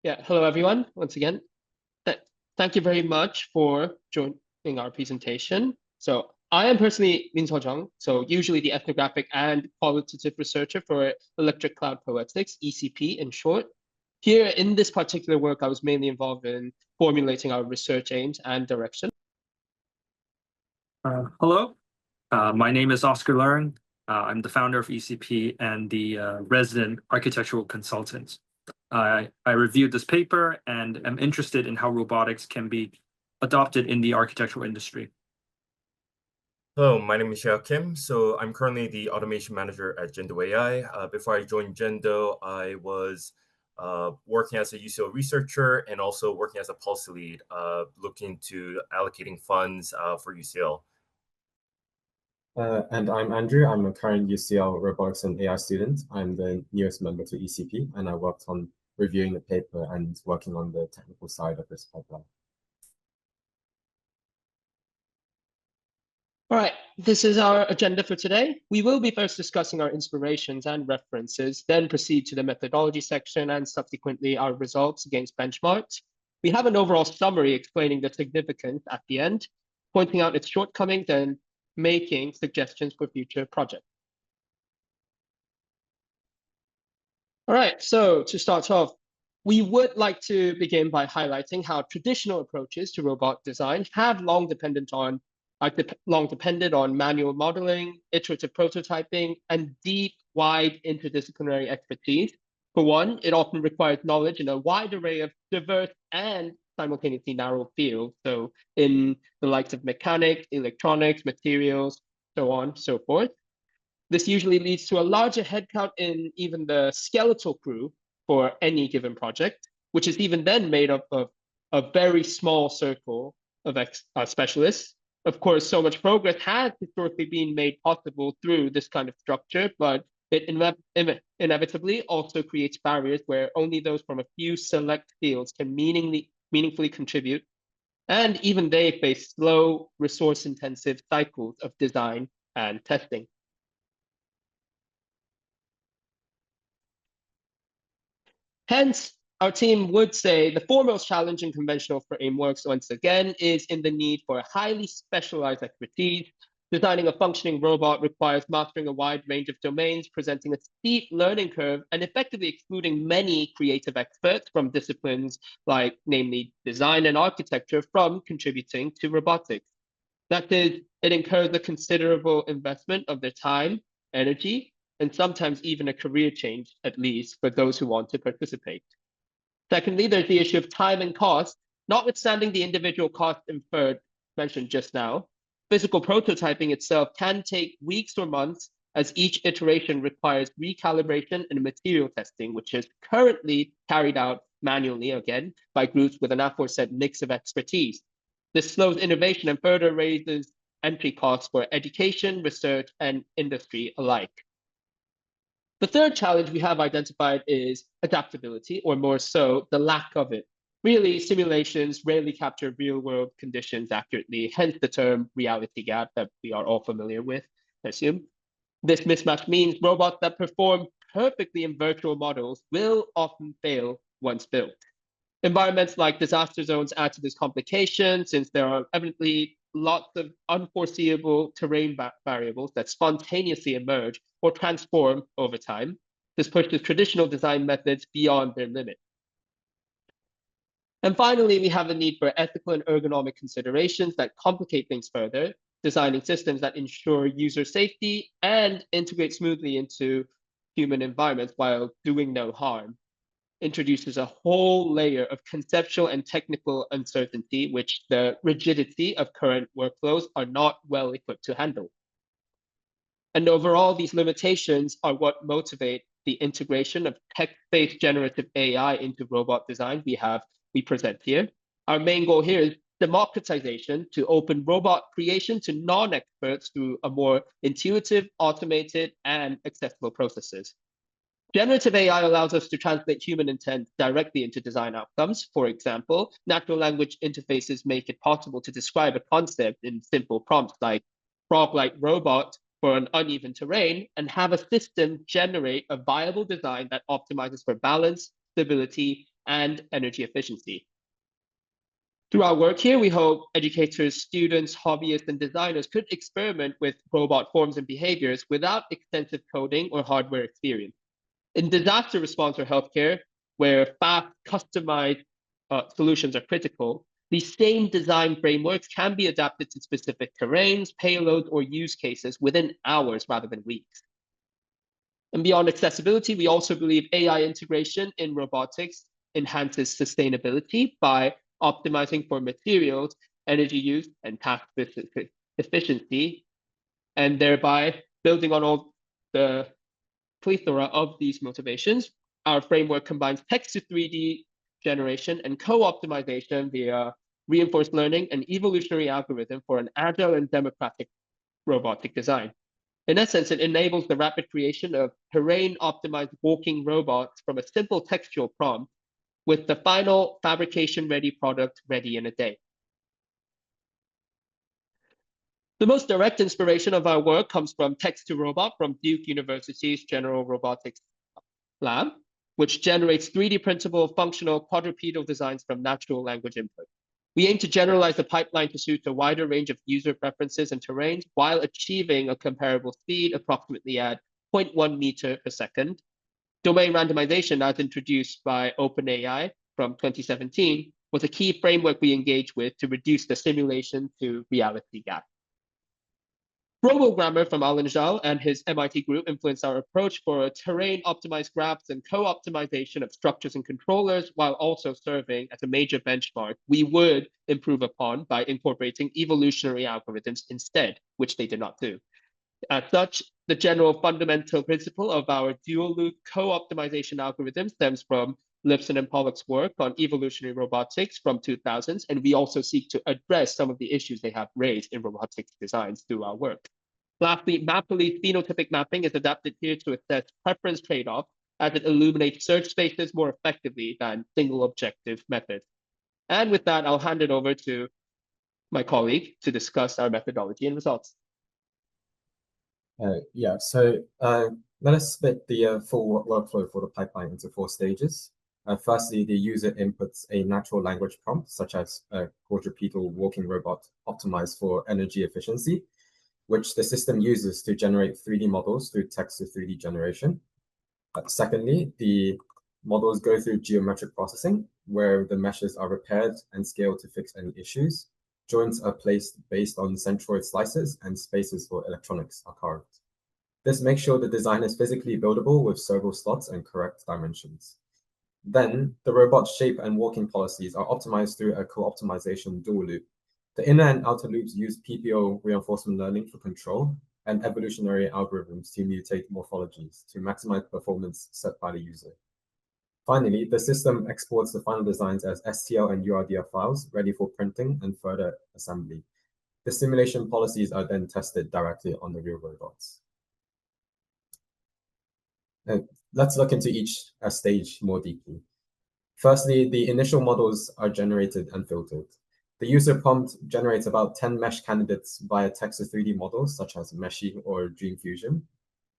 Yeah, hello everyone, once again. Th Thank you very much for joining our presentation. So I am personally Min Seo-jung, so usually the ethnographic and qualitative researcher for Electric Cloud Poetics, ECP in short. Here in this particular work, I was mainly involved in formulating our research aims and direction. Hello, my name is Oscar Leung. I'm the founder of ECP and the resident architectural consultant. I reviewed this paper and am interested in how robotics can be adopted in the architectural industry. Hello, my name is Xiao Kim. So I'm currently the automation manager at Gendo AI. Before I joined Gendo, I was working as a UCL researcher and also working as a policy lead, looking to allocating funds for UCL. And I'm Andrew. I'm a current UCL robotics and AI student. I'm the newest member to ECP, and I worked on reviewing the paper and working on the technical side of this pipeline. All right, this is our agenda for today. We will be first discussing our inspirations and references, then proceed to the methodology section and subsequently our results against benchmarks. We have an overall summary explaining the significance at the end, pointing out its shortcomings and making suggestions for future projects. All right, so to start off, we would like to begin by highlighting how traditional approaches to robot design have long depended on manual modeling, iterative prototyping, and deep, wide interdisciplinary expertise. For one, it often requires knowledge in a wide array of diverse and simultaneously narrow fields. So in the likes of mechanics, electronics, materials, so on, so forth. This usually leads to a larger headcount in even the skeletal crew for any given project, which is even then made up of a very small circle of specialists. Of course, so much progress has historically been made possible through this kind of structure, but it inevitably also creates barriers where only those from a few select fields can meaningfully contribute. And even they face slow, resource-intensive cycles of design and testing. Hence, our team would say the foremost challenge in conventional frameworks, once again, is in the need for highly specialized expertise. Designing a functioning robot requires mastering a wide range of domains, presenting a steep learning curve, and effectively excluding many creative experts from disciplines like, namely, design and architecture from contributing to robotics. That is, it incurs a considerable investment of their time, energy, and sometimes even a career change, at least for those who want to participate. Secondly, there's the issue of time and cost, notwithstanding the individual cost inferred mentioned just now. Physical prototyping itself can take weeks or months, as each iteration requires recalibration and material testing, which is currently carried out manually, again, by groups with an aforesaid mix of expertise. This slows innovation and further raises entry costs for education, research, and industry alike. The third challenge we have identified is adaptability, or more so, the lack of it. Really, simulations rarely capture real-world conditions accurately, hence the term reality gap that we are all familiar with, I assume. This mismatch means robots that perform perfectly in virtual models will often fail once built. Environments like disaster zones add to this complication, since there are evidently lots of unforeseeable terrain variables that spontaneously emerge or transform over time. This pushes traditional design methods beyond their limit. And finally, we have the need for ethical and ergonomic considerations that complicate things further, designing systems that ensure user safety and integrate smoothly into human environments while doing no harm. Introduces a whole layer of conceptual and technical uncertainty, which the rigidity of current workflows are not well equipped to handle. And overall, these limitations are what motivate the integration of text-based generative AI into robot design we present here. Our main goal here is democratization to open robot creation to non-experts through a more intuitive, automated, and accessible processes. Generative AI allows us to translate human intent directly into design outcomes. For example, natural language interfaces make it possible to describe a concept in simple prompts like frog-like robot for an uneven terrain and have a system generate a viable design that optimizes for balance, stability, and energy efficiency. Through our work here, we hope educators, students, hobbyists, and designers could experiment with robot forms and behaviors without extensive coding or hardware experience. In disaster response or healthcare, where fast, customized solutions are critical, these same design frameworks can be adapted to specific terrains, payloads, or use cases within hours rather than weeks. And beyond accessibility, we also believe AI integration in robotics enhances sustainability by optimizing for materials, energy use, and task efficiency, and thereby building on all the plethora of these motivations. Our framework combines text to 3D generation and co-optimization via reinforced learning and evolutionary algorithm for an agile and democratic robotic design. In essence, it enables the rapid creation of terrain-optimized walking robots from a simple textual prompt with the final fabrication-ready product ready in a day. The most direct inspiration of our work comes from Text to Robot from Duke University's General Robotics Lab, which generates 3D printable functional quadrupedal designs from natural language input. We aim to generalize the pipeline to suit a wider range of user preferences and terrains while achieving a comparable speed approximately at 0.1 meter per second. Domain randomization, as introduced by OpenAI from 2017, was a key framework we engaged with to reduce the simulation to reality gap. RoboGrammar from Alan Zhao and his MIT group influenced our approach for terrain-optimized graphs and co-optimization of structures and controllers, while also serving as a major benchmark we would improve upon by incorporating evolutionary algorithms instead, which they did not do. As such, the general fundamental principle of our dual-loop co-optimization algorithm stems from Lipson and Pollock's work on evolutionary robotics from 2000s, and we also seek to address some of the issues they have raised in robotics designs through our work. Lastly, Maply's phenotypic mapping is adapted here to assess preference trade-off as it illuminates search spaces more effectively than single objective methods. And with that, I'll hand it over to my colleague to discuss our methodology and results. Let us split the full workflow for the pipeline into 4 stages. Firstly, the user inputs a natural language prompt, such as a quadrupedal walking robot optimized for energy efficiency, which the system uses to generate 3D models through text to 3D generation. Secondly, the models go through geometric processing, where the meshes are repaired and scaled to fix any issues. Joints are placed based on centroid slices, and spaces for electronics are carved. This makes sure the design is physically buildable with servo slots and correct dimensions. Then, the robot's shape and walking policies are optimized through a co-optimization dual loop. The inner and outer loops use PPO reinforcement learning for control and evolutionary algorithms to mutate morphologies to maximize performance set by the user. Finally, the system exports the final designs as STL and URDF files ready for printing and further assembly. The simulation policies are then tested directly on the real robots. Let's look into each stage more deeply. Firstly, the initial models are generated and filtered. The user prompt generates about 10 mesh candidates via text to 3D models, such as Meshi or Dream Fusion.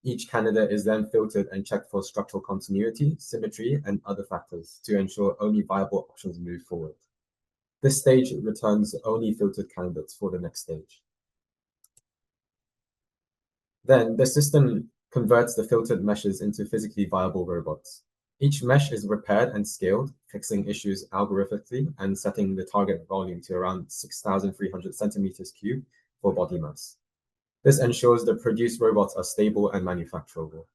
Each candidate is then filtered and checked for structural continuity, symmetry, and other factors to ensure only viable options move forward. This stage returns only filtered candidates for the next stage. Then the system converts the filtered meshes into physically viable robots. Each mesh is repaired and scaled, fixing issues algorithmically and setting the target volume to around 6,300 centimeters cubed for body mass. This ensures the produced robots are stable and manufacturable.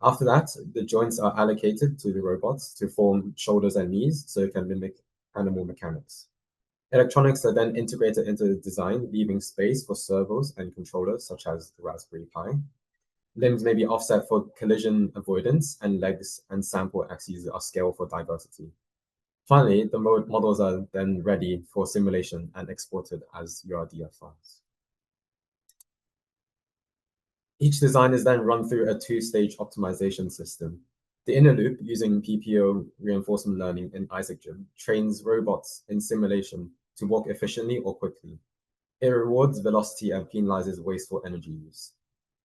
After that, the joints are allocated to the robots to form shoulders and knees so it can mimic animal mechanics. Electronics are then integrated into the design, leaving space for servos and controllers such as the Raspberry Pi. Limbs may be offset for collision avoidance, and legs and sample axes are scaled for diversity. Finally, the models are then ready for simulation and exported as URDF files. Each design is then run through a 2-stage optimization system. The inner loop, using PPO reinforcement learning in IsaacGym, trains robots in simulation to walk efficiently or quickly. It rewards velocity and penalizes wasteful energy use.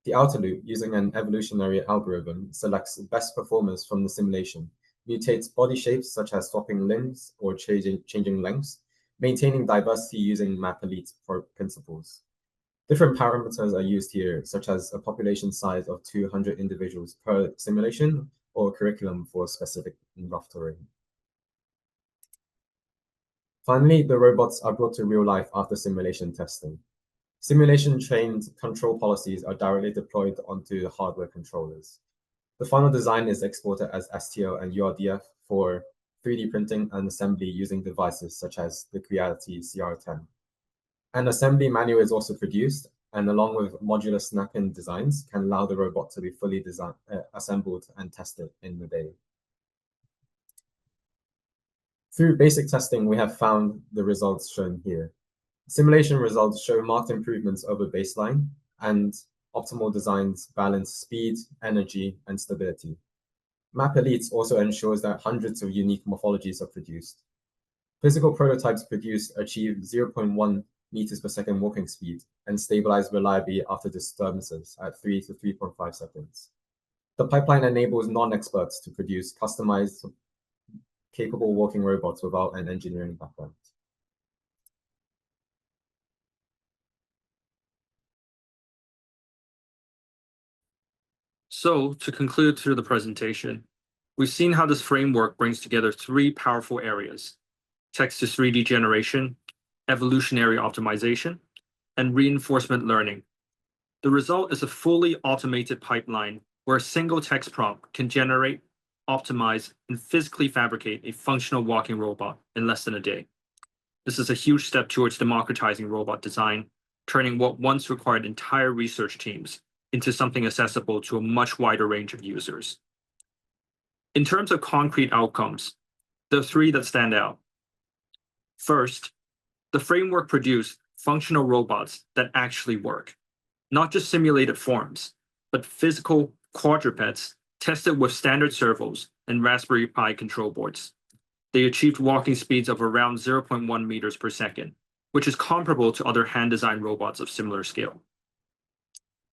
The outer loop, using an evolutionary algorithm, selects best performance from the simulation mutates body shapes such as swapping limbs or changing lengths, maintaining diversity using map elite principles. Different parameters are used here, such as a population size of 200 individuals per simulation or curriculum for specific rough terrain. Finally, the robots are brought to real life after simulation testing. Simulation-trained control policies are directly deployed onto the hardware controllers. The final design is exported as STL and URDF for 3D printing and assembly using devices such as the Creality CR10. An assembly manual is also produced, and along with modular snap-in designs, can allow the robot to be fully assembled and tested in the day. Through basic testing, we have found the results shown here. Simulation results show marked improvements over baseline, and optimal designs balance speed, energy, and stability. Map Elite also ensures that hundreds of unique morphologies are produced. Physical prototypes produced achieve 0.1 meters per second walking speed and stabilize reliably after disturbances at 3 to 3.5 seconds. The pipeline enables non-experts to produce customized, capable walking robots without an engineering background. So, to conclude through the presentation, we've seen how this framework brings together three powerful areas: text to 3D generation, evolutionary optimization, and reinforcement learning. The result is a fully automated pipeline where a single text prompt can generate, optimize, and physically fabricate a functional walking robot in less than a day. This is a huge step towards democratizing robot design, turning what once required entire research teams into something accessible to a much wider range of users. In terms of concrete outcomes, there are three that stand out. First, the framework produced functional robots that actually work, not just simulated forms, but physical quadrupeds tested with standard servos and Raspberry Pi control boards. They achieved walking speeds of around 0.1 meters per second, which is comparable to other hand-designed robots of similar scale.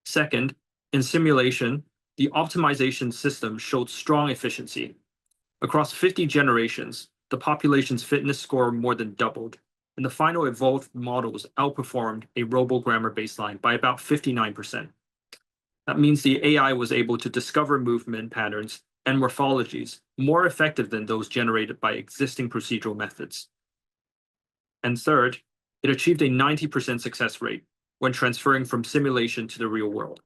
Second, in simulation, the optimization system showed strong efficiency. Across 50 generations, the population's fitness score more than doubled, and the final evolved models outperformed a RoboGrammar baseline by about 59%. That means the AI was able to discover movement patterns and morphologies more effective than those generated by existing procedural methods. And third, it achieved a 90% success rate when transferring from simulation to the real world.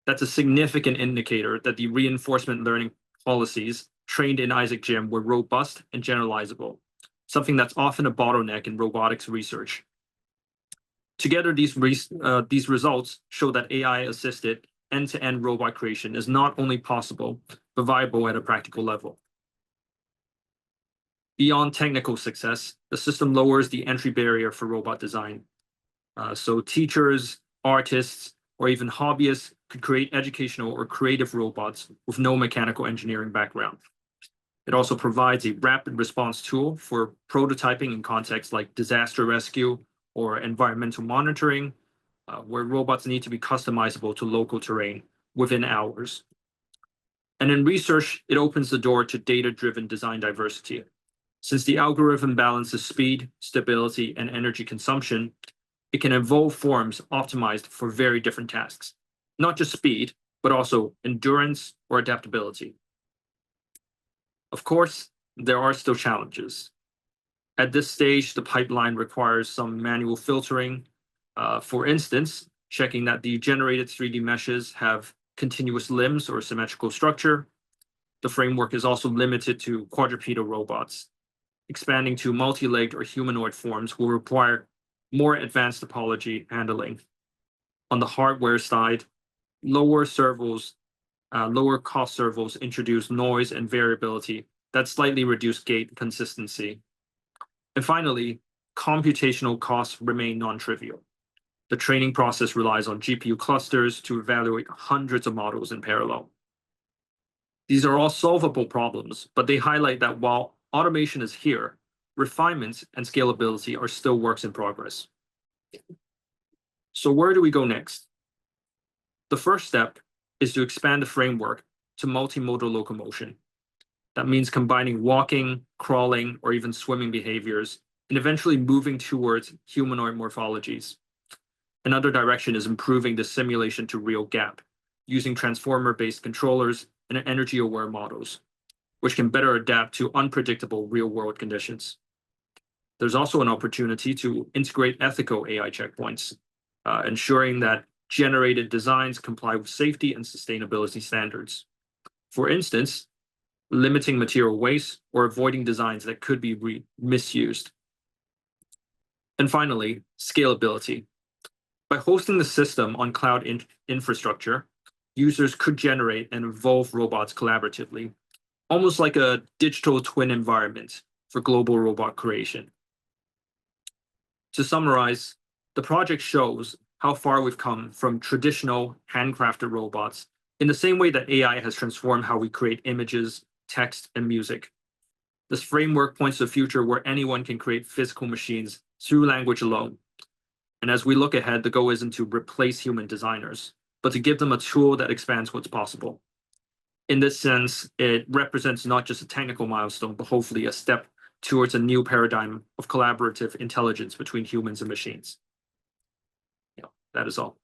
That's a significant indicator that the reinforcement learning policies trained in Isaac Jim were robust and generalizable, something that's often a bottleneck in robotics research. Together, these results show that AI-assisted end-to-end robot creation is not only possible, but viable at a practical level. Beyond technical success, the system lowers the entry barrier for robot design. So teachers, artists, or even hobbyists could create educational or creative robots with no mechanical engineering background. It also provides a rapid response tool for prototyping in contexts like disaster rescue or environmental monitoring, where robots need to be customizable to local terrain within hours. And in research, it opens the door to data-driven design diversity. Since the algorithm balances speed, stability, and energy consumption, it can evolve forms optimized for very different tasks, not just speed, but also endurance or adaptability. Of course, there are still challenges. At this stage, the pipeline requires some manual filtering. For instance, checking that the generated 3D meshes have continuous limbs or symmetrical structure. The framework is also limited to quadrupedal robots. Expanding to multi-legged or humanoid forms will require more advanced topology handling. On the hardware side, lower cost servos introduce noise and variability that slightly reduce gate consistency. And finally, computational costs remain non-trivial. The training process relies on GPU clusters to evaluate hundreds of models in parallel. These are all solvable problems, but they highlight that while automation is here, refinements and scalability are still works in progress. So where do we go next? The first step is to expand the framework to multimodal locomotion. That means combining walking, crawling, or even swimming behaviors, and eventually moving towards humanoid morphologies. Another direction is improving the simulation to real gap, using transformer-based controllers and energy-aware models, which can better adapt to unpredictable real-world conditions. There's also an opportunity to integrate ethical AI checkpoints, ensuring that generated designs comply with safety and sustainability standards. For instance, limiting material waste or avoiding designs that could be misused. And finally, scalability. By hosting the system on cloud infrastructure, users could generate and evolve robots collaboratively, almost like a digital twin environment for global robot creation. To summarize, the project shows how far we've come from traditional handcrafted robots in the same way that AI has transformed how we create images, text, and music. This framework points to a future where anyone can create physical machines through language alone. And as we look ahead, the goal isn't to replace human designers, but to give them a tool that expands what's possible. In this sense, it represents not just a technical milestone, but hopefully a step towards a new paradigm of collaborative intelligence between humans and machines. That is all.